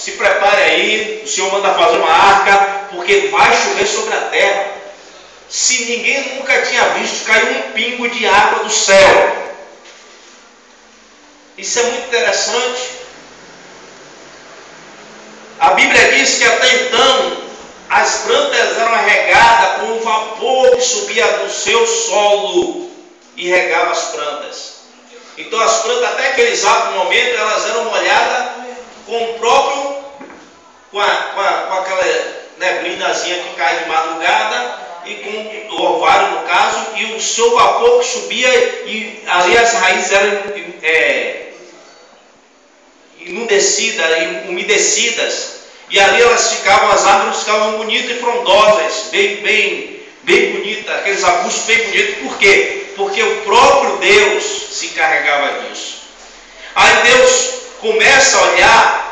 se prepare aí, o Senhor manda fazer uma arca, porque vai chover sobre a terra. Se ninguém nunca tinha visto cair um pingo de água do céu. Isso é muito interessante. A Bíblia diz que até então as plantas eram regadas com o vapor que subia do seu solo e regava as plantas. Então as plantas até aquele exato momento elas eram molhadas com o próprio, com aquela neblinazinha que cai de madrugada e com o orvalho no caso, e o seu vapor que subia e ali as raízes eram umedecidas, e ali elas ficavam, as árvores ficavam bonitas e frondosas, bem bonitas, aqueles arbustos bem bonitos. Por quê? Porque o próprio Deus se encarregava disso. Aí Deus começa a olhar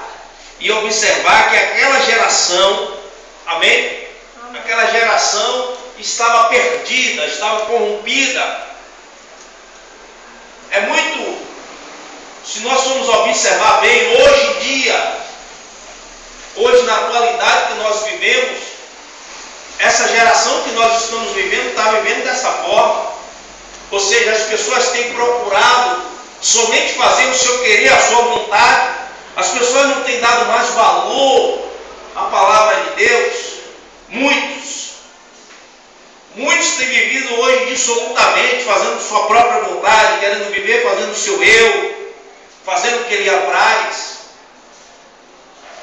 e observar que aquela geração, amém? Aquela geração estava perdida, estava corrompida. É muito, se nós formos observar bem, hoje em dia, hoje na atualidade que nós vivemos, essa geração que nós estamos vivendo, está vivendo dessa forma. Ou seja, as pessoas têm procurado somente fazer o seu querer, a sua vontade. As pessoas não têm dado mais valor à palavra de Deus. Muitos têm vivido hoje dissolutamente, fazendo sua própria vontade, querendo viver, fazendo o seu eu, fazendo o que lhe apraz.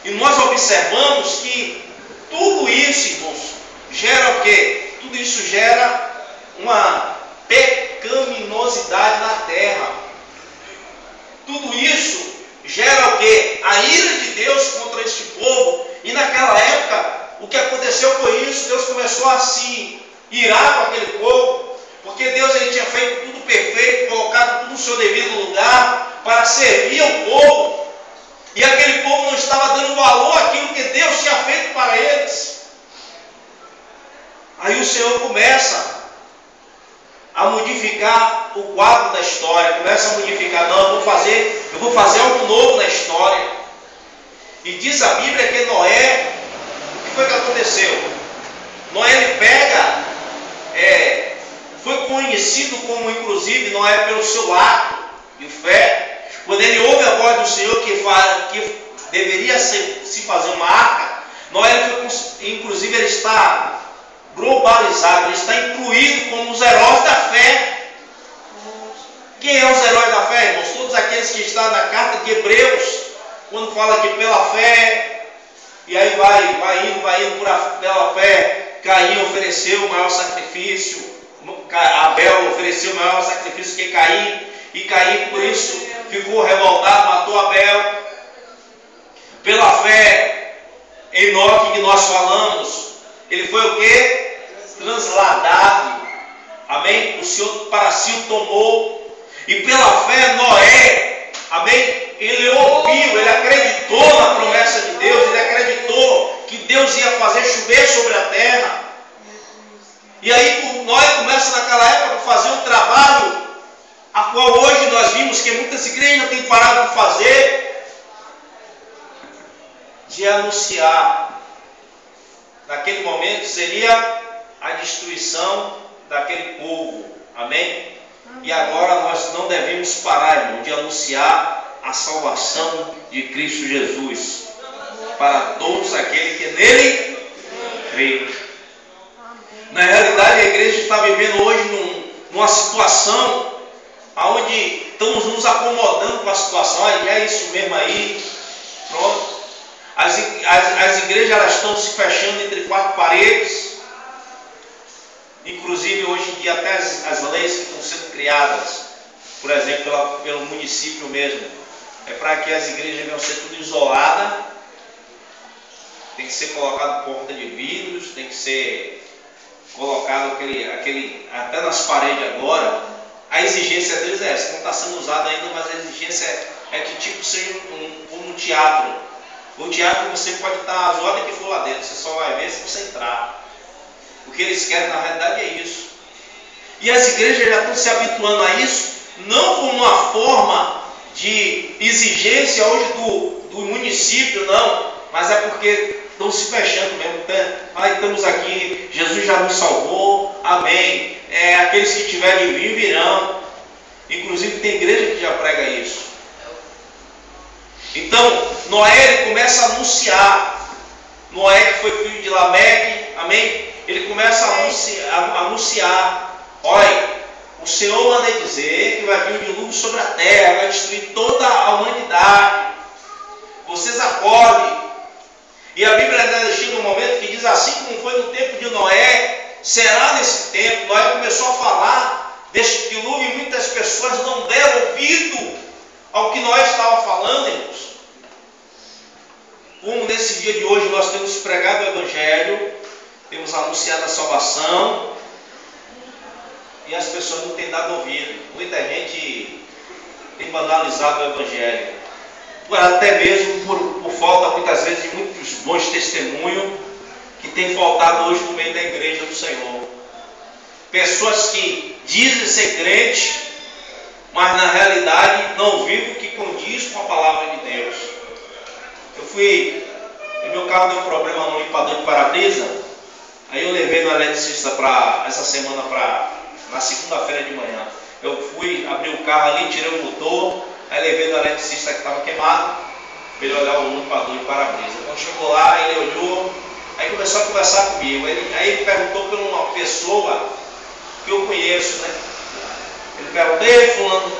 E nós observamos que tudo isso, irmãos, gera o quê? Tudo isso gera uma pecaminosidade na terra. Tudo isso gera o quê? A ira de Deus contra este povo. E naquela época, o que aconteceu foi isso. Deus começou a se irar com aquele povo, porque Deus ele tinha feito tudo perfeito, colocado tudo no seu devido lugar para servir ao povo. E aquele povo não estava dando valor àquilo que Deus tinha feito para eles. Aí o Senhor começa a modificar o quadro da história, começa a modificar, não, eu vou fazer algo novo na história. E diz a Bíblia que Noé, o que foi que aconteceu? Noé ele pega, foi conhecido como inclusive Noé pelo seu ato de fé. Quando ele ouve a voz do Senhor que deveria se fazer uma arca, Noé inclusive ele está globalizado, ele está incluído como os heróis da fé. Quem é os heróis da fé, irmãos? Todos aqueles que estão na carta de Hebreus, quando fala que pela fé, e aí vai indo pela fé, Caim ofereceu o maior sacrifício, Abel ofereceu o maior sacrifício que Caim, e Caim por isso ficou revoltado, matou Abel. Pela fé, Enoque que nós falamos, ele foi o quê? Transladado. Amém? O Senhor para si o tomou. E pela fé, Noé, amém? Ele ouviu, ele acreditou na promessa de Deus, ele acreditou que Deus ia fazer chover sobre a terra. E aí Noé começa naquela época a fazer um trabalho, a qual hoje nós vimos que muitas igrejas não têm parado de fazer, de anunciar. Naquele momento seria a destruição daquele povo. Amém? E agora nós não devemos parar, irmão, de anunciar a salvação de Cristo Jesus para todos aqueles que nele creem. Na realidade, a igreja está vivendo hoje numa situação onde estamos nos acomodando com a situação. É isso mesmo aí, pronto. As igrejas elas estão se fechando entre quatro paredes. Inclusive hoje em dia até as leis que estão sendo criadas, por exemplo, pelo município mesmo, é para que as igrejas venham ser tudo isoladas. Tem que ser colocado porta de vidros, tem que ser colocado aquele até nas paredes agora. A exigência deles é essa, não está sendo usada ainda, mas a exigência é que tipo seja como um teatro. O teatro você pode estar as horas que for lá dentro, você só vai ver se você entrar. O que eles querem na realidade é isso. E as igrejas já estão se habituando a isso, não como uma forma de exigência hoje do município, não. mas é porque estão se fechando mesmo. Estamos aqui, Jesus já nos salvou, amém. Aqueles que tiverem vir, virão. Inclusive tem igreja que já prega isso. Então, Noé ele começa a anunciar. Noé, que foi filho de Lameque, amém? Ele começa a anunciar. Olha, o Senhor manda dizer que vai vir um dilúvio sobre a terra, vai destruir toda a humanidade. Vocês acordem. E a Bíblia chega um momento que diz assim como foi no tempo de Noé, será nesse tempo. Noé começou a falar deste dilúvio e muitas pessoas não deram ouvido ao que Noé estava falando, irmãos. Como nesse dia de hoje nós temos pregado o Evangelho, temos anunciado a salvação, e as pessoas não têm dado ouvido. Muita gente tem banalizado o Evangelho, até mesmo por falta muitas vezes de muitos bons testemunhos que tem faltado hoje no meio da igreja do Senhor. Pessoas que dizem ser crentes, mas na realidade não vivem o que condiz com a palavra de Deus. Meu carro deu um problema no limpador de para-brisa, aí eu levei no eletricista essa semana na segunda-feira de manhã. Eu fui, abri o carro ali, tirei o motor, aí levei no eletricista que estava queimado, para ele olhar o limpador de para-brisa. Quando chegou lá, ele olhou, aí começou a conversar comigo. Aí ele perguntou por uma pessoa que eu conheço, né? Ele perguntou, ei, fulano,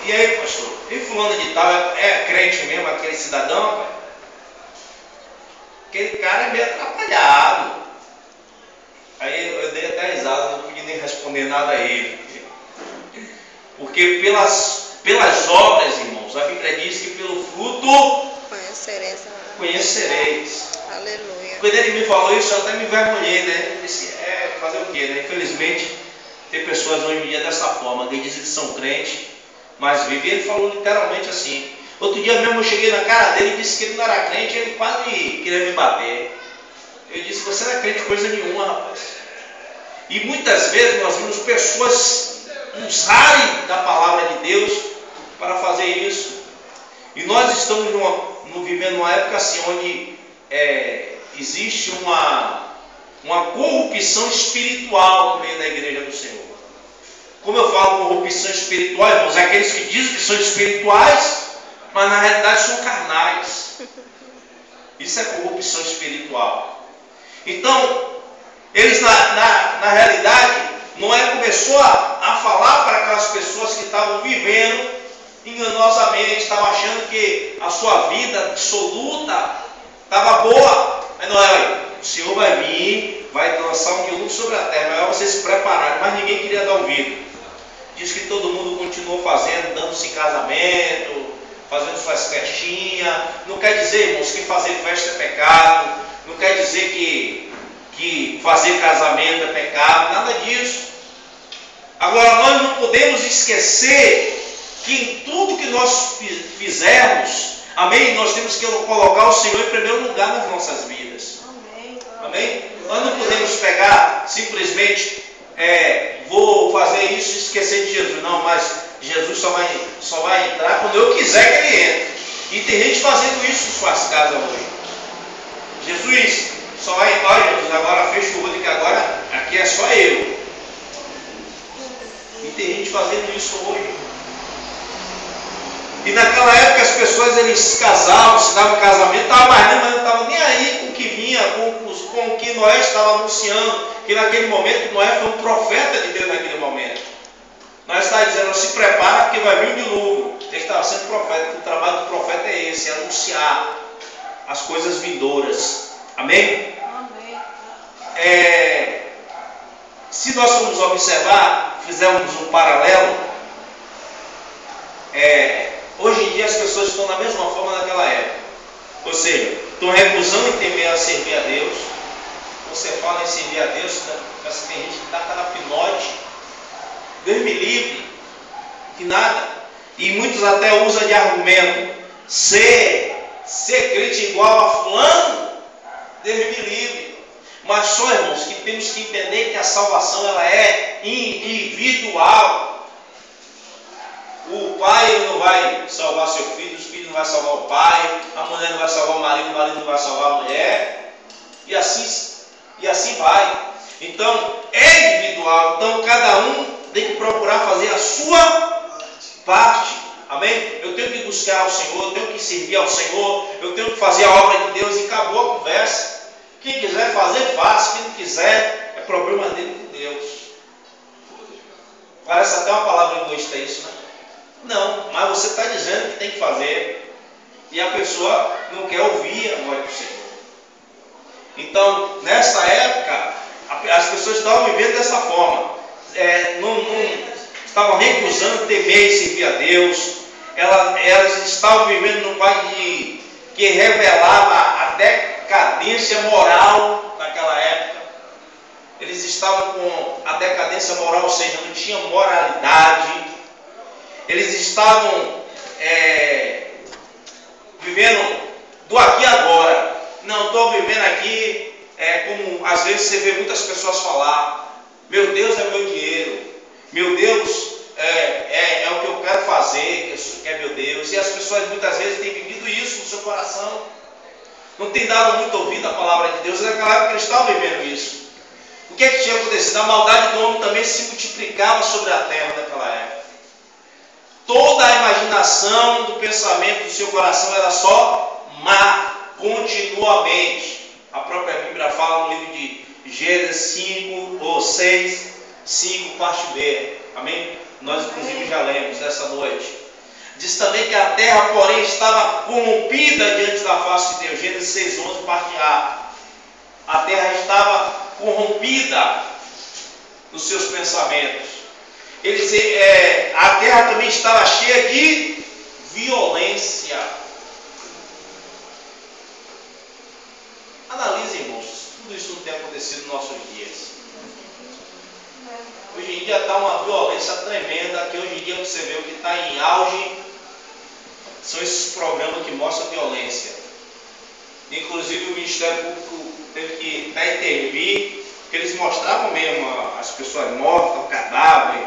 e aí, pastor? E fulano de tal, é crente mesmo, aquele cidadão, pai? Aquele cara é meio atrapalhado. Aí eu dei até risada, não pude nem responder nada a ele. Porque pelas obras, irmãos, a Bíblia diz que pelo fruto conhecereis. Aleluia. Quando ele me falou isso, eu até me envergonhei, né? Eu disse, fazer o quê, né? Infelizmente, tem pessoas hoje em dia dessa forma, que dizem que são crentes, mas vivem. Ele falou literalmente assim. Outro dia mesmo eu cheguei na cara dele e disse que ele não era crente, ele quase queria me bater. Eu disse, você não é crente coisa nenhuma, rapaz. E muitas vezes nós vimos pessoas usarem da palavra de Deus para fazer isso. E nós estamos vivendo uma época assim, onde existe uma corrupção espiritual no meio da igreja do Senhor. Como eu falo corrupção espiritual, irmãos, é aqueles que dizem que são espirituais, mas na realidade são carnais. Isso é corrupção espiritual. Então, eles na realidade, Noé começou a falar para aquelas pessoas que estavam vivendo enganosamente, estavam achando que a sua vida dissoluta estava boa. Aí Noé, o Senhor vai vir, vai lançar um dilúvio sobre a terra, melhor vocês se prepararem, mas ninguém queria dar ouvido. Diz que todo mundo continuou fazendo, dando-se em casamento, fazendo suas festinhas. Não quer dizer, irmãos, que fazer festa é pecado, não quer dizer que fazer casamento é pecado, nada disso. Agora, nós não podemos esquecer que em tudo que nós fizermos, amém, nós temos que colocar o Senhor em primeiro lugar nas nossas vidas. Amém? Nós não podemos pegar simplesmente, vou fazer isso e esquecer de Jesus. Não, mas Jesus só vai entrar quando eu quiser que Ele entre. E tem gente fazendo isso em suas casas hoje. Jesus só vai entrar, Jesus, agora fecha o olho que agora aqui é só eu. E tem gente fazendo isso hoje. E naquela época as pessoas eles se casavam, se davam casamento, mas não estavam nem aí com o que vinha, com o que Noé estava anunciando, que naquele momento Noé foi um profeta de Deus naquele momento. Nós está dizendo, se prepara porque vai vir um dilúvio. Ele estava sendo profeta, o trabalho do profeta é esse, anunciar as coisas vindouras. Amém? Amém. Se nós formos observar, fizermos um paralelo, hoje em dia as pessoas estão da mesma forma daquela época. Ou seja, estão recusando em temer a servir a Deus. Você fala em servir a Deus, parece que tem gente que dá cada pinote. Deus me livre, que nada. E muitos até usam de argumento, ser crente igual a fulano, Deus me livre. Mas só, irmãos, que temos que entender que a salvação ela é individual. O pai não vai salvar seu filho, os filhos não vai salvar o pai, a mulher não vai salvar o marido não vai salvar Então, é individual. Então, cada um tem que procurar fazer a sua parte. Amém? Eu tenho que buscar ao Senhor, eu tenho que servir ao Senhor, eu tenho que fazer a obra de Deus e acabou a conversa. Quem quiser fazer, faça. Quem não quiser, é problema dele com Deus. Parece até uma palavra egoísta isso, né? Não, mas você está dizendo que tem que fazer e a pessoa não quer ouvir a voz do Senhor. Então, nessa época, as pessoas estavam vivendo dessa forma. Não estavam recusando temer e servir a Deus. Elas estavam vivendo num país que revelava a decadência moral naquela época. Eles estavam com a decadência moral, ou seja, não tinha moralidade. Eles estavam vivendo do aqui e agora. Não, estou vivendo aqui, como às vezes você vê muitas pessoas falar: meu Deus é meu dinheiro, meu Deus é o que eu quero fazer, que é meu Deus. E as pessoas muitas vezes têm vivido isso no seu coração, não têm dado muito ouvido à palavra de Deus. Naquela época eles estavam vivendo isso. O que é que tinha acontecido? A maldade do homem também se multiplicava sobre a terra naquela época. Toda a imaginação do pensamento do seu coração era só má, continuamente. A própria Bíblia fala no livro de Gênesis 5 ou 6, 5, parte B. Amém? Nós inclusive já lemos essa noite. Diz também que a terra, porém, estava corrompida diante da face de Deus. Gênesis 6, 11, parte A. A terra estava corrompida nos seus pensamentos. A terra também estava cheia de violência. Analise, irmãos, tudo isso não tem acontecido nos nossos dias. Hoje em dia está uma violência tremenda, que hoje em dia você vê o que está em auge são esses programas que mostram violência. Inclusive o Ministério Público teve que até intervir, porque eles mostravam mesmo as pessoas mortas, o cadáver.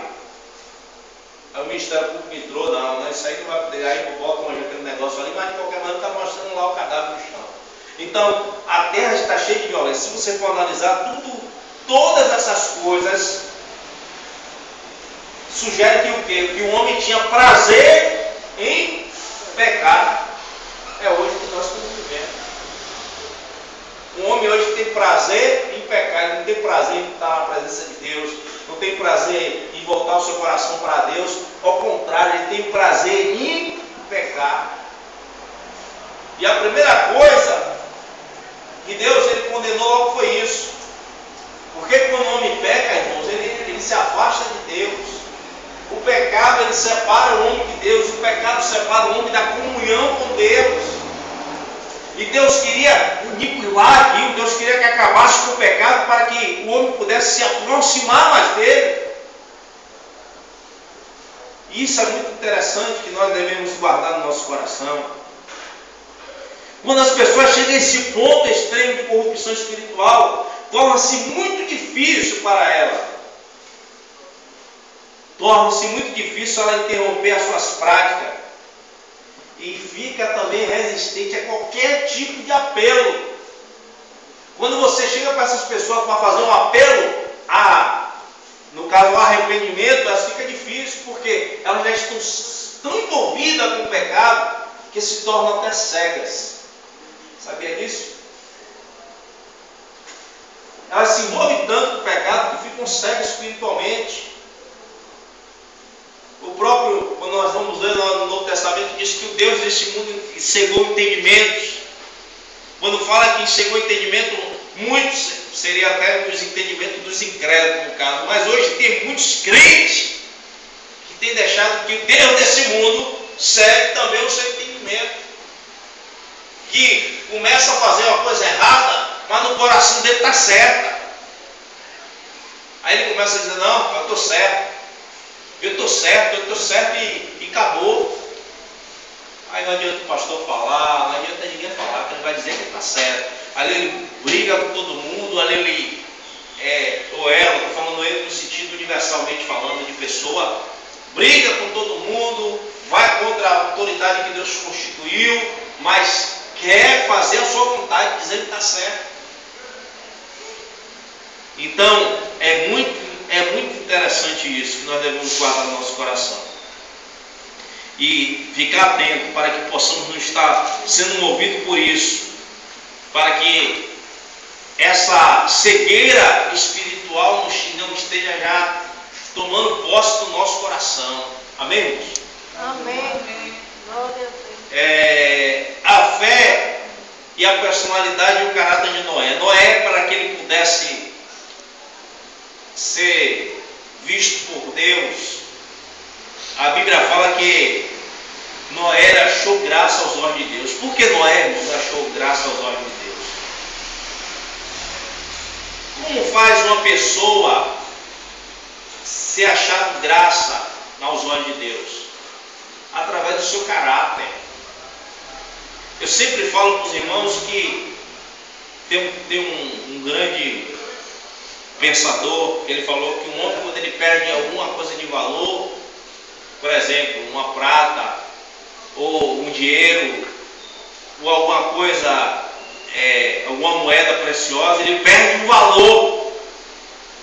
Aí o Ministério Público entrou, não, isso aí não vai poder, aí botam aquele negócio ali, mas de qualquer maneira está mostrando lá o cadáver no chão. Então, a terra está cheia de violência. Se você for analisar todas essas coisas, sugere que o quê? Que o homem tinha prazer em pecar. É hoje que nós estamos vivendo. O homem hoje tem prazer em pecar, ele não tem prazer em estar na presença de Deus, não tem prazer em voltar o seu coração para Deus. Ao contrário, ele tem prazer em pecar. E a primeira coisa que Deus ele condenou logo foi isso. Porque quando o homem peca, irmãos, ele se afasta de Deus. O pecado ele separa o homem de Deus. O pecado separa o homem da comunhão com Deus. E Deus queria aniquilar aquilo. Deus queria que acabasse com o pecado para que o homem pudesse se aproximar mais dele. E isso é muito interessante, que nós devemos guardar no nosso coração. Quando as pessoas chegam a esse ponto extremo de corrupção espiritual, torna-se muito difícil para ela. Torna-se muito difícil ela interromper as suas práticas. E fica também resistente a qualquer tipo de apelo. Quando você chega para essas pessoas para fazer um apelo, no caso o arrependimento, elas fica difícil, porque elas já estão tão envolvidas com o pecado, que se tornam até cegas. Sabia disso? Elas se envolvem tanto com o pecado que ficam cegas espiritualmente. O próprio, quando nós vamos ler no Novo Testamento, diz que o Deus deste mundo cegou entendimentos. Quando fala que cegou entendimento, muitos seria até os entendimentos dos incrédulos no caso. Mas hoje tem muitos crentes que têm deixado que o Deus desse mundo segue também o seu entendimento. Que começa a fazer uma coisa errada, mas no coração dele está certa. Aí ele começa a dizer: não, eu estou certo. Eu estou certo e acabou. Aí não adianta o pastor falar, não adianta ninguém falar, que ele vai dizer que está certo. Ali ele briga com todo mundo, ali ele, ou ela, estou falando ele no sentido universalmente falando de pessoa, briga com todo mundo, vai contra a autoridade que Deus constituiu, mas quer fazer a sua vontade, dizendo que está certo. Então, é muito interessante isso que nós devemos guardar no nosso coração. E ficar atento para que possamos não estar sendo movidos por isso, para que essa cegueira espiritual não esteja já tomando posse do nosso coração. Amém, irmãos? Amém. Glória a Deus. A fé e a personalidade e o caráter de Noé. Noé, para que ele pudesse ser visto por Deus, a Bíblia fala que Noé achou graça aos olhos de Deus. Por que Noé, irmãos, achou graça aos olhos de Deus? Como faz uma pessoa ser achar graça aos olhos de Deus? Através do seu caráter. Eu sempre falo para os irmãos que tem um grande pensador, que ele falou que um homem, quando ele perde alguma coisa de valor, por exemplo, uma prata, ou um dinheiro, ou alguma coisa, alguma moeda preciosa, ele perde o valor.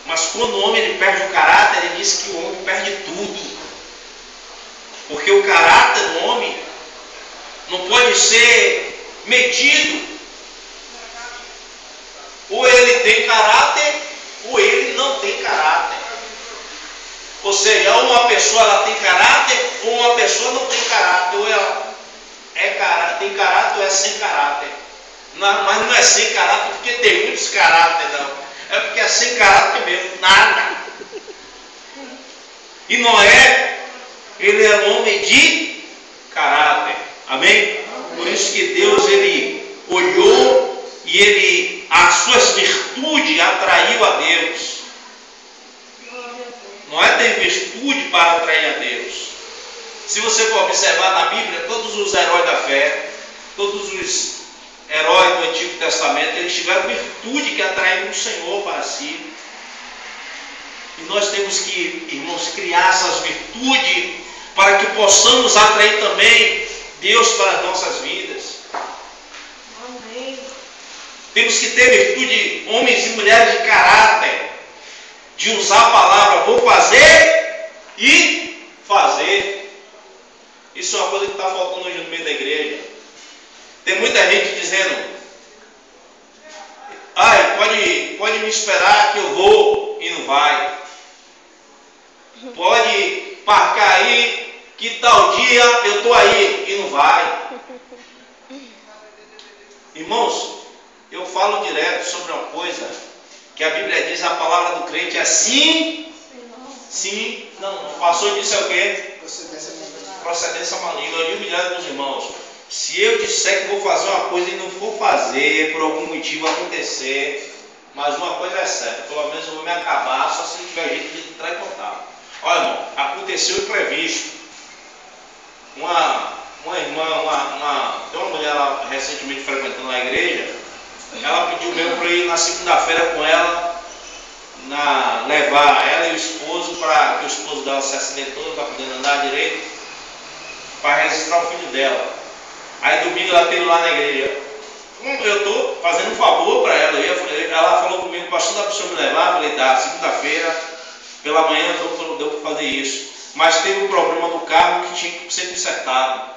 Mas quando o homem ele perde o caráter, ele diz que o homem perde tudo. Porque o caráter do homem não pode ser medido. Ou ele tem caráter, ou ele não tem caráter. Ou seja, ou uma pessoa ela tem caráter, ou uma pessoa não tem caráter. Ou ela tem caráter ou é sem caráter. Mas não é sem caráter porque tem muitos caráteres, não. É porque é sem caráter mesmo, nada. E Noé, ele é um homem de caráter. Amém? Por isso que Deus, ele olhou e as suas virtudes atraiu a Deus. Noé tem virtude para atrair a Deus. Se você for observar na Bíblia, todos os heróis da fé, todos os heróis do Antigo Testamento, eles tiveram virtude que atraíram o Senhor para si. E nós temos que, irmãos, criar essas virtudes para que possamos atrair também Deus para as nossas vidas. Amém. Temos que ter virtude, homens e mulheres de caráter, de usar a palavra vou fazer e fazer. Isso é uma coisa que está faltando hoje no meio da igreja. Tem muita gente dizendo, pode me esperar que eu vou e não vai. Pode marcar aí que tal dia eu estou aí e não vai. Irmãos, eu falo direto sobre uma coisa que a Bíblia diz, a palavra do crente é sim, sim, não. Passou disso é o quê? Procedência maligna. Eu digo direto para os irmãos, se eu disser que vou fazer uma coisa e não for fazer, por algum motivo acontecer, mas uma coisa é certa, pelo menos eu vou me acabar, só se tiver jeito de entrar em contato. Olha, irmão, aconteceu o imprevisto. Uma irmã, tem uma mulher lá recentemente frequentando a igreja, ela pediu mesmo para ir na segunda-feira com ela, levar ela e o esposo, para que o esposo dela se acidentou, não está podendo andar direito, para registrar o filho dela. Aí domingo ela teve lá na igreja. Eu estou fazendo um favor para ela. Ela falou comigo, pastor, dá para o senhor me levar? Eu falei, tá, segunda-feira, pela manhã deu para fazer isso. Mas teve um problema do carro que tinha que ser consertado.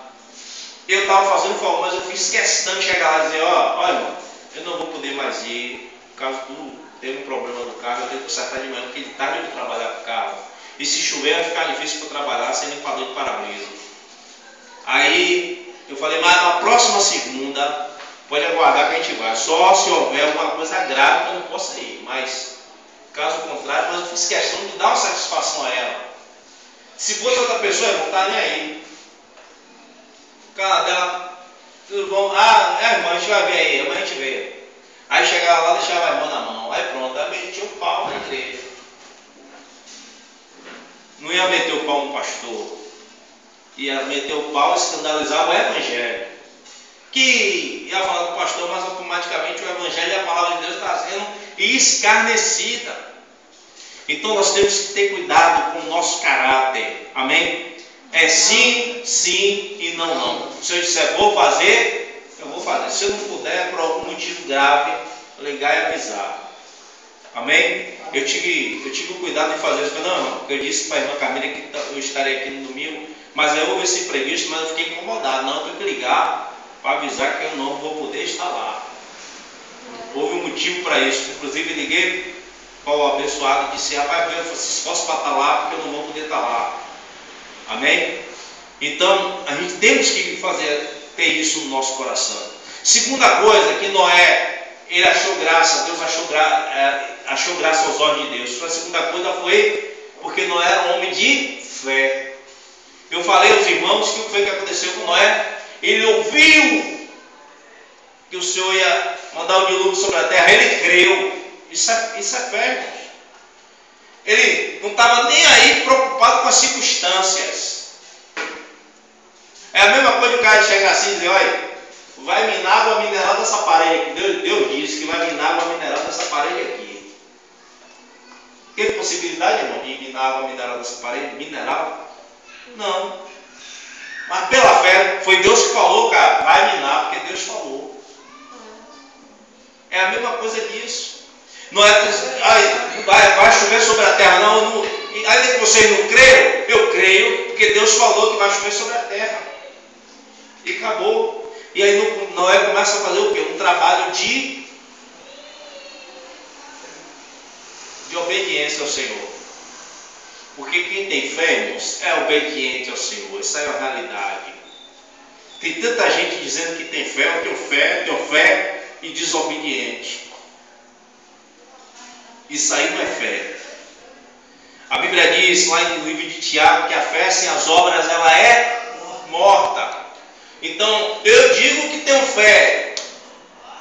Eu estava fazendo um favor, mas eu fiz questão de chegar lá e dizer, olha, irmão, eu não vou poder mais ir, por causa do teve um problema do carro, eu tenho que consertar de manhã, porque de tarde eu vou trabalhar com o carro. E se chover vai ficar difícil para trabalhar sem limpador de para-brisa. Aí eu falei, mas na próxima segunda, pode aguardar que a gente vai. Só se houver alguma coisa grave que eu não possa ir. Mas, caso contrário, mas eu fiz questão de dar uma satisfação a ela. Se fosse outra pessoa, eu não estar nem aí. O cara dela, tudo bom? Irmã, a gente vai ver aí, amanhã a gente vê. Aí chegava lá, deixava a irmã na mão. Aí pronto, aí metia o pau na igreja. Não ia meter o pau no pastor. Ia meter o pau e escandalizar o evangelho. Que ia falar com o pastor, mas automaticamente o evangelho e a palavra de Deus está sendo escarnecida. Então nós temos que ter cuidado com o nosso caráter. Amém? É sim, sim e não, não. Se eu disser vou fazer, eu vou fazer. Se eu não puder, por algum motivo grave, ligar e avisar. Amém? Eu tive o cuidado de fazer isso. Não, porque eu disse para a irmã Camila que eu estarei aqui no domingo, mas aí houve esse imprevisto, mas eu fiquei incomodado. Não, eu tenho que ligar para avisar que eu não vou poder estar lá. Houve um motivo para isso. Inclusive liguei para o abençoado e disse: rapaz, eu se posso para estar lá, porque eu não vou poder estar lá. Amém? Então, a gente temos que ter isso no nosso coração. Segunda coisa, que Noé, ele achou graça, Deus achou graça aos olhos de Deus. A segunda coisa foi porque Noé era um homem de fé. Eu falei aos irmãos que o que foi que aconteceu com Noé. Ele ouviu que o Senhor ia mandar o dilúvio sobre a terra, ele creu. Isso é fé, irmãos. Ele não estava nem aí preocupado com as circunstâncias. É a mesma coisa que o cara chegar assim e dizer: olha, vai minar água mineral dessa parede aqui. Deus disse que vai minar água mineral dessa parede aqui. Tem possibilidade, irmão, de minar água mineral dessa parede? Mineral? Não. Mas pela fé, foi Deus que falou, cara, vai minar, porque Deus falou. É a mesma coisa disso. Não é vai chover sobre a terra, não. Ainda que vocês não creiam, eu creio, porque Deus falou que vai chover sobre a terra. E acabou. E aí Noé começa a fazer o quê? Um trabalho de obediência ao Senhor. Porque quem tem fé, irmãos, é obediente ao Senhor. Isso é a realidade. Tem tanta gente dizendo que tem fé, eu tenho fé e desobediente. Isso aí não é fé. A Bíblia diz lá no livro de Tiago que a fé sem as obras ela é morta. Então eu digo que tenho fé,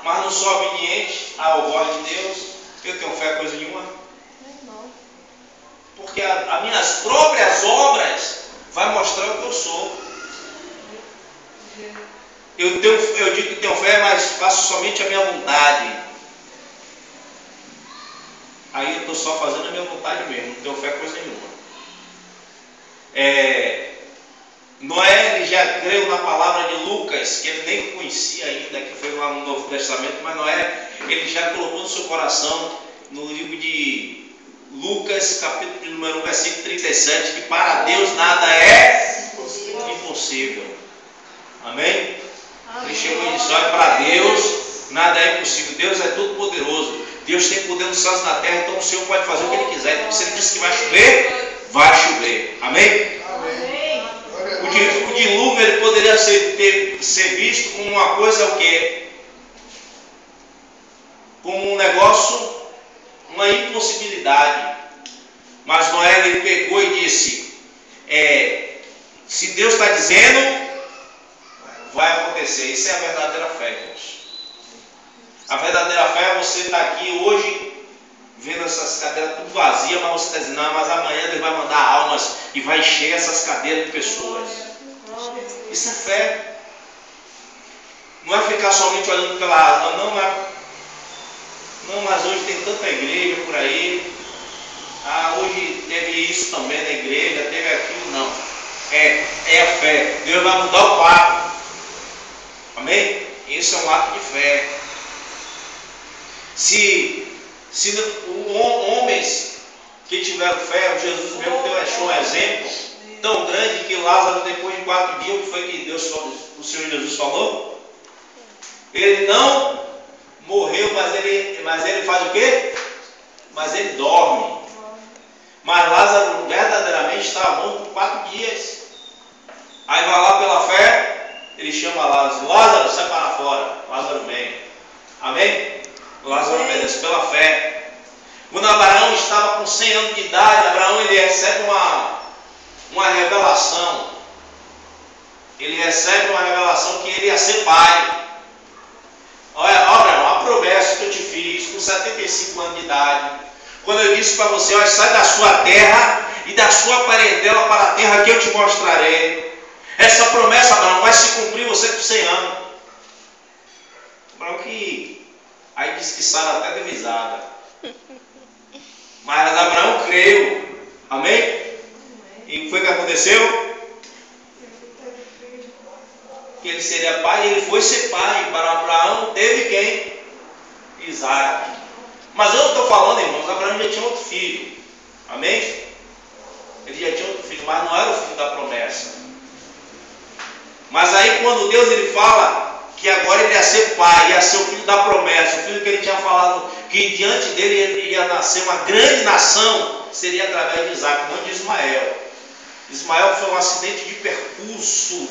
mas não sou obediente à voz de Deus. Eu tenho fé coisa nenhuma. Porque as minhas próprias obras vai mostrar o que eu sou. Eu digo que tenho fé, mas faço somente a minha vontade. Aí eu estou só fazendo a minha vontade mesmo, não tenho fé coisa nenhuma. Noé, ele já creu na palavra de Lucas, que ele nem conhecia ainda, que foi lá no Novo Testamento, mas Noé, ele já colocou no seu coração, no livro de Lucas, capítulo número 1, versículo 37, que para Deus nada é impossível. Amém? Ele chegou e disse: olha, para Deus nada é impossível. Deus é todo poderoso. Deus tem poder nos céus e na terra, então o Senhor pode fazer o que Ele quiser. Então, se Ele disse que vai chover, vai chover. Amém? O dilúvio ele poderia ser visto como uma coisa o quê? Como um negócio, uma impossibilidade. Mas Noé ele pegou e disse: se Deus está dizendo, vai acontecer. Isso é a verdadeira fé, irmãos. A verdadeira fé é você estar aqui hoje vendo essas cadeiras tudo vazias, mas você está dizendo: não, mas amanhã Deus vai mandar almas e vai encher essas cadeiras de pessoas. Isso é fé. Não é ficar somente olhando pela razão, não, mas hoje tem tanta igreja por aí. Hoje teve isso também na igreja, teve aquilo, não. É a fé. Deus vai mudar o quadro. Amém? Isso é um ato de fé. Se homens que tiveram fé, Jesus mesmo deixou um exemplo tão grande que Lázaro, depois de 4 dias, o que foi que o Senhor Jesus falou? Ele não morreu, mas ele faz o quê? Mas ele dorme. Mas Lázaro verdadeiramente estava morto por 4 dias. Aí vai lá pela fé, ele chama Lázaro: Lázaro, sai para fora. Lázaro vem. Amém? Lázaro obedece pela fé. Quando Abraão estava com 100 anos de idade, Abraão ele recebe uma revelação. Ele recebe uma revelação que ele ia ser pai. Olha, Abraão, a promessa que eu te fiz com 75 anos de idade, quando eu disse para você: olha, sai da sua terra e da sua parentela para a terra que eu te mostrarei. Essa promessa, Abraão, vai se cumprir você com 100 anos. Abraão aí diz que Sara até deu risada. Mas Abraão creu. Amém? E foi o que aconteceu? Que ele seria pai, e ele foi ser pai. Para Abraão teve quem? Isaac. Mas eu não estou falando, irmãos, Abraão já tinha outro filho. Amém? Ele já tinha outro filho, mas não era o filho da promessa. Mas aí quando Deus ele fala que agora ele ia ser pai, ia ser o filho da promessa, o filho que ele tinha falado que diante dele ele ia nascer uma grande nação, seria através de Isaac, não de Ismael. Ismael foi um acidente de percurso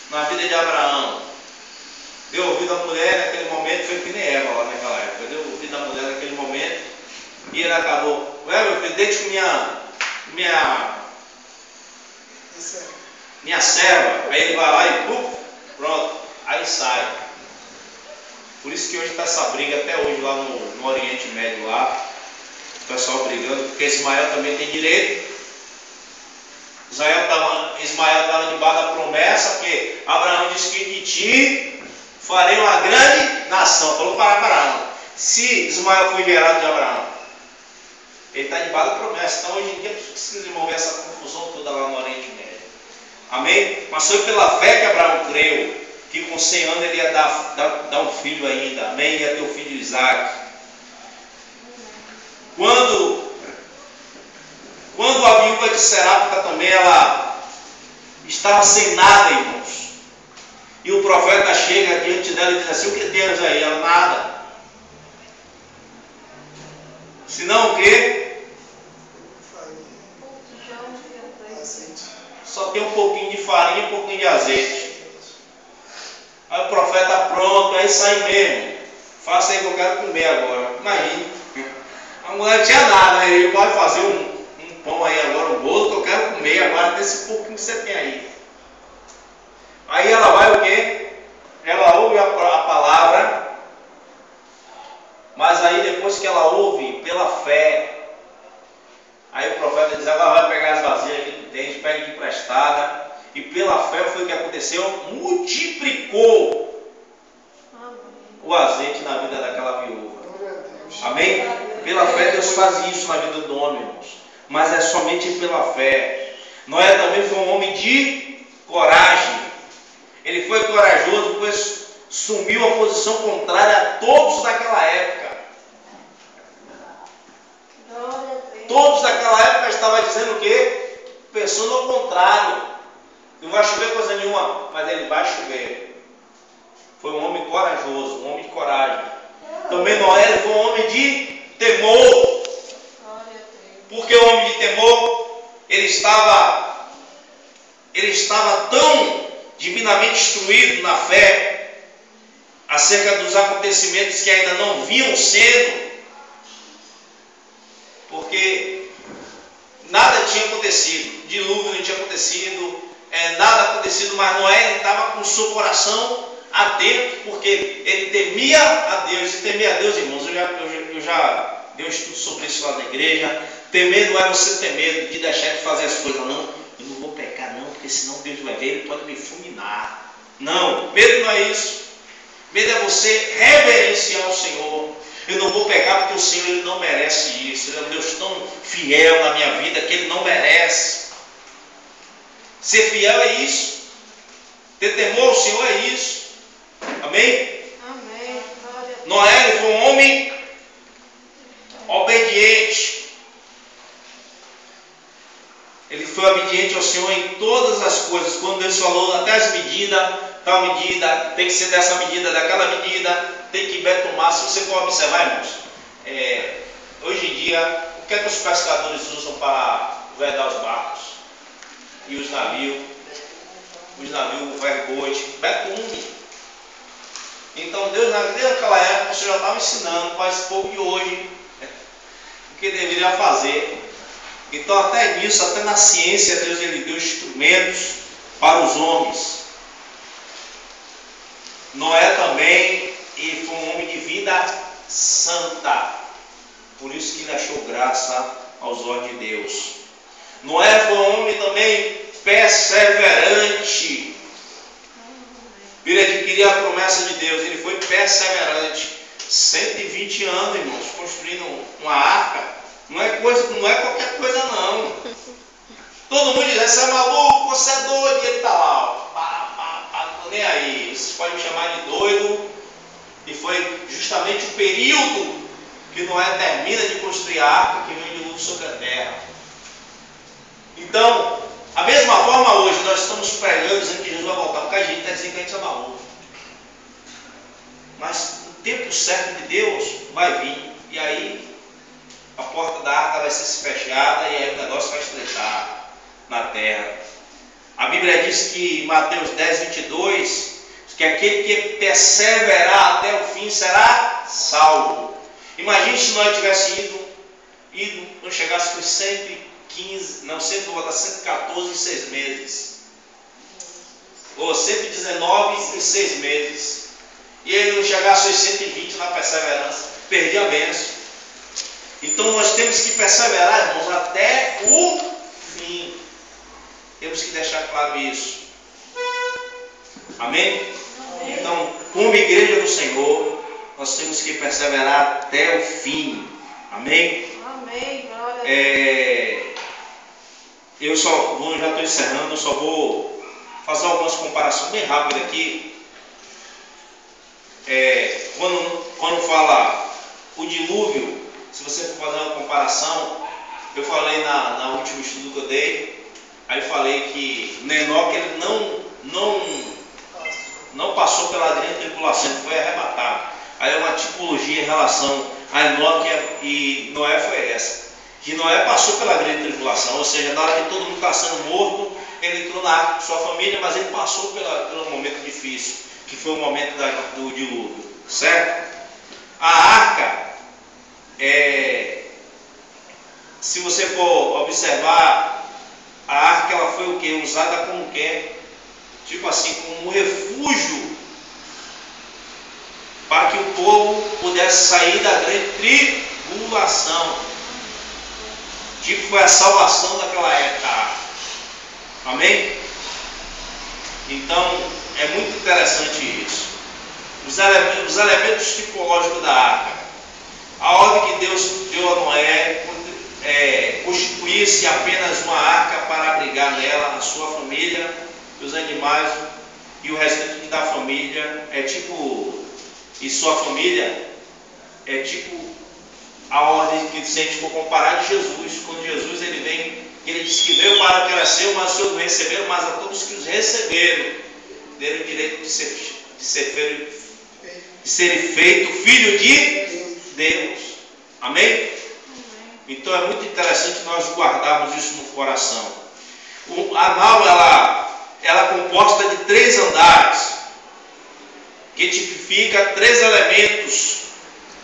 na vida de Abraão. Deu ouvido à mulher naquele momento, foi que nem Eva lá naquela época. Deu ouvido à mulher naquele momento e ele acabou. Ué, meu filho, deixa com minha serva. Aí ele vai lá e pronto, aí sai. Por isso que hoje está essa briga até hoje lá no Oriente Médio lá. O pessoal brigando, porque Ismael também tem direito. Ismael estava debaixo da promessa, porque Abraão disse que de ti farei uma grande nação. Falou para Abraão. Se Ismael foi gerado de Abraão, ele está debaixo da promessa. Então hoje em dia precisa desenvolver essa confusão toda lá no Oriente Médio. Amém? Mas foi pela fé que Abraão creu, que com 100 anos ele ia dar um filho ainda. Amém? Ia ter o filho Isaac. Quando a viúva de Serapta também, ela estava sem nada, irmãos. E o profeta chega diante dela e diz assim: o que tens aí? Ela, nada. Senão o quê? Só tem um pouquinho de farinha e um pouquinho de azeite. Aí o profeta, pronto, é isso aí mesmo. Faça aí que eu quero comer agora. Imagina. A mulher não tinha nada, ele pode fazer um pão aí agora, um bolo que eu quero comer agora desse pouquinho que você tem aí. Aí ela vai o quê? Ela ouve a palavra, mas aí depois que ela ouve pela fé, aí o profeta diz: agora vai pegar as vasilhas que tu tens, pega de emprestada, e pela fé foi o que aconteceu, multiplicou o azeite na vida daquela viúva. Amém? Pela fé Deus faz isso na vida do homem, irmãos. Mas é somente pela fé. Noé também foi um homem de coragem. Ele foi corajoso, pois sumiu a posição contrária a todos daquela época. Todos daquela época estavam dizendo o quê? Pensando ao contrário. Não vai chover coisa nenhuma, mas ele vai chover. Foi um homem corajoso, um homem de coragem. Também Noé foi um homem de temor. Porque o homem de temor, ele estava tão divinamente instruído na fé acerca dos acontecimentos que ainda não vinham sendo, porque nada tinha acontecido, dilúvio não tinha acontecido, nada acontecido, mas Noé estava com o seu coração atento, porque ele temia a Deus. E temer a Deus, irmãos, eu já dei um estudo sobre isso lá na igreja. Temer não é você ter medo de deixar de fazer as coisas, não. Eu não vou pecar não, porque senão Deus vai ver, ele pode me fulminar. Não, medo não é isso. Medo é você reverenciar o Senhor. Eu não vou pecar porque o Senhor ele não merece isso. Ele é um Deus tão fiel na minha vida que ele não merece. Ser fiel é isso. Ter temor ao Senhor é isso. Amém? Amém. Noé foi um homem obediente. Ele foi obediente ao Senhor em todas as coisas. Quando Deus falou até as medidas, tal medida, tem que ser dessa medida, daquela medida, tem que betumar. Se você for observar, irmãos, hoje em dia, o que é que os pescadores usam para vedar os barcos? E os navios? Os navios, o vergote, betume. Então Deus, desde aquela época, o Senhor já estava ensinando para esse povo de hoje o que deveria fazer. Então até nisso, até na ciência, Deus ele deu instrumentos para os homens. Noé também, ele foi um homem de vida santa. Por isso que ele achou graça aos olhos de Deus. Noé foi um homem também perseverante. Ele adquiriu a promessa de Deus. Ele foi perseverante. 120 anos, irmãos, construindo uma arca. Não é qualquer coisa não. Todo mundo diz: você é maluco, você é doido. E ele está lá, não tô nem aí. Vocês podem me chamar de doido. E foi justamente o período que Noé termina de construir a arca, que vem o dilúvio sobre a terra. Então, a mesma forma hoje, nós estamos pregando dizendo que Jesus vai voltar, porque a gente está dizendo que a gente é maluco. Mas o tempo certo de Deus vai vir, e aí a porta da arca vai ser fechada, e aí o negócio vai estreitar na terra. A Bíblia diz que em Mateus 10, 22, que aquele que perseverar até o fim será salvo. Imagine se nós tivéssemos ido, não chegasse com 114 em 6 meses. Ou 119 em 6 meses. E ele não chegasse aos 120 na perseverança. Perdi a bênção. Então nós temos que perseverar, irmãos, até o fim. Temos que deixar claro isso. Amém? Amém. Então, como igreja do Senhor, nós temos que perseverar até o fim. Amém? Amém. Eu já estou encerrando, eu só vou fazer algumas comparações bem rápidas aqui. Quando fala o dilúvio, se você for fazer uma comparação, eu falei na último estudo que eu dei, aí eu falei que Enoque ele não passou pela grande tribulação, ele foi arrebatado. Aí é uma tipologia em relação a Enoque e Noé foi essa. Que Noé passou pela grande tribulação, ou seja, na hora que todo mundo está sendo morto, ele entrou na arca com sua família, mas ele passou pelo momento difícil, que foi o momento do dilúvio, certo? A arca, se você for observar, a arca ela foi o quê? Usada como o quê? Tipo assim, como um refúgio para que o povo pudesse sair da grande tribulação. Tipo, foi a salvação daquela época. Amém? Então, é muito interessante isso. Os elementos tipológicos da arca. A ordem que Deus deu a Noé constituir-se apenas uma arca para abrigar nela a sua família, os animais e o restante da família. E sua família é tipo a ordem que, se a gente for comparar de Jesus, quando Jesus ele vem, ele disse que veio para o que era seu, mas os seus não receberam, mas a todos que os receberam, deram o direito de ser feito filho de Deus. Amém? Então é muito interessante nós guardarmos isso no coração. A nau ela é composta de 3 andares, que tipifica 3 elementos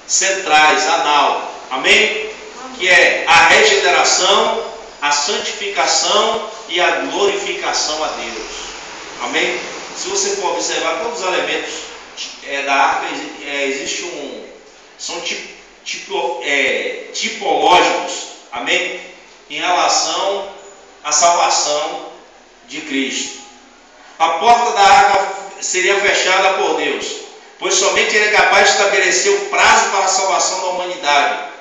centrais, a nau. Amém? Que é a regeneração, a santificação e a glorificação a Deus. Amém? Se você for observar todos os elementos da arca, são tipológicos, amém? Em relação à salvação de Cristo. A porta da arca seria fechada por Deus, pois somente Ele é capaz de estabelecer o prazo para a salvação da humanidade.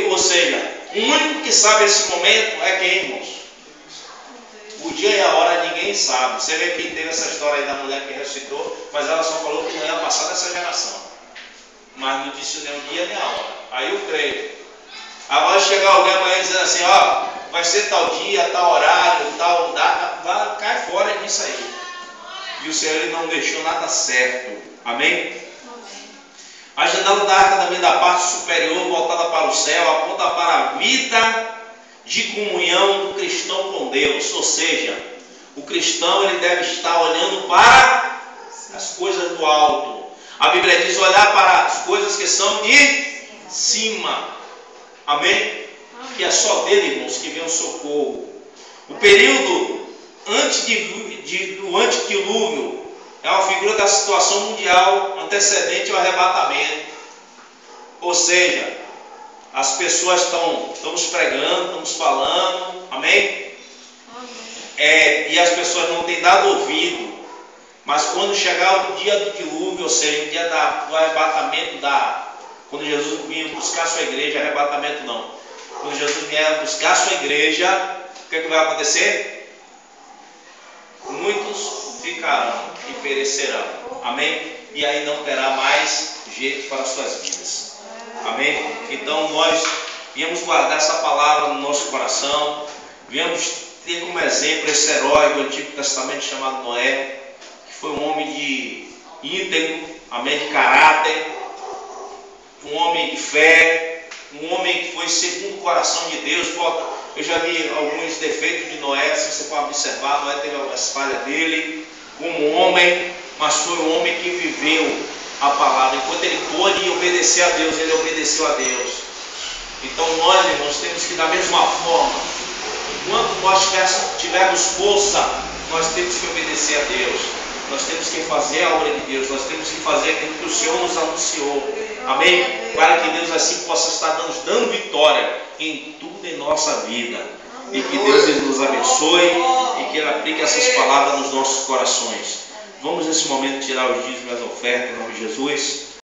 Ou seja, o único que sabe esse momento é quem, irmãos? O dia e a hora ninguém sabe. Você vê que teve essa história aí da mulher que ressuscitou, mas ela só falou que não ia passar dessa geração. Mas não disse nem o dia nem a hora. Aí eu creio. Agora chegar alguém amanhã dizendo assim, ó, vai ser tal dia, tal horário, tal data, cai fora disso aí. E o Senhor ele não deixou nada certo. Amém? A janela da arca também da parte superior, voltada para o céu, aponta para a vida de comunhão do cristão com Deus. Ou seja, o cristão ele deve estar olhando para as coisas do alto. A Bíblia diz olhar para as coisas que são de cima. Amém? Que é só dele, irmãos, que vem o socorro. O período do antedilúvio é uma figura da situação mundial antecedente ao arrebatamento. Ou seja, as pessoas estamos pregando, estamos falando, amém? E as pessoas não têm dado ouvido. Mas quando chegar o dia do dilúvio, ou seja, o dia do arrebatamento, quando Jesus vier buscar a sua igreja, arrebatamento não. Quando Jesus vier buscar a sua igreja, o que vai acontecer? Muitos ficarão e perecerão. Amém? E aí não terá mais jeito para as suas vidas. Amém? Então nós viemos guardar essa palavra no nosso coração, viemos ter como exemplo esse herói do Antigo Testamento chamado Noé, que foi um homem de íntegro, amém, de caráter, um homem de fé, um homem que foi segundo o coração de Deus. Eu já vi alguns defeitos de Noé, se você pode observar, Noé teve as falhas dele como homem, mas foi um homem que viveu a palavra. Enquanto ele pôde obedecer a Deus, ele obedeceu a Deus. Então nós, irmãos, temos que da mesma forma, enquanto nós tivermos força, nós temos que obedecer a Deus. Nós temos que fazer a obra de Deus, nós temos que fazer aquilo que o Senhor nos anunciou. Amém? Para que Deus assim possa estar nos dando vitória em tudo em nossa vida. E que Deus nos abençoe e que Ele aplique essas palavras nos nossos corações. Vamos nesse momento tirar os dízimos e as ofertas em nome de Jesus.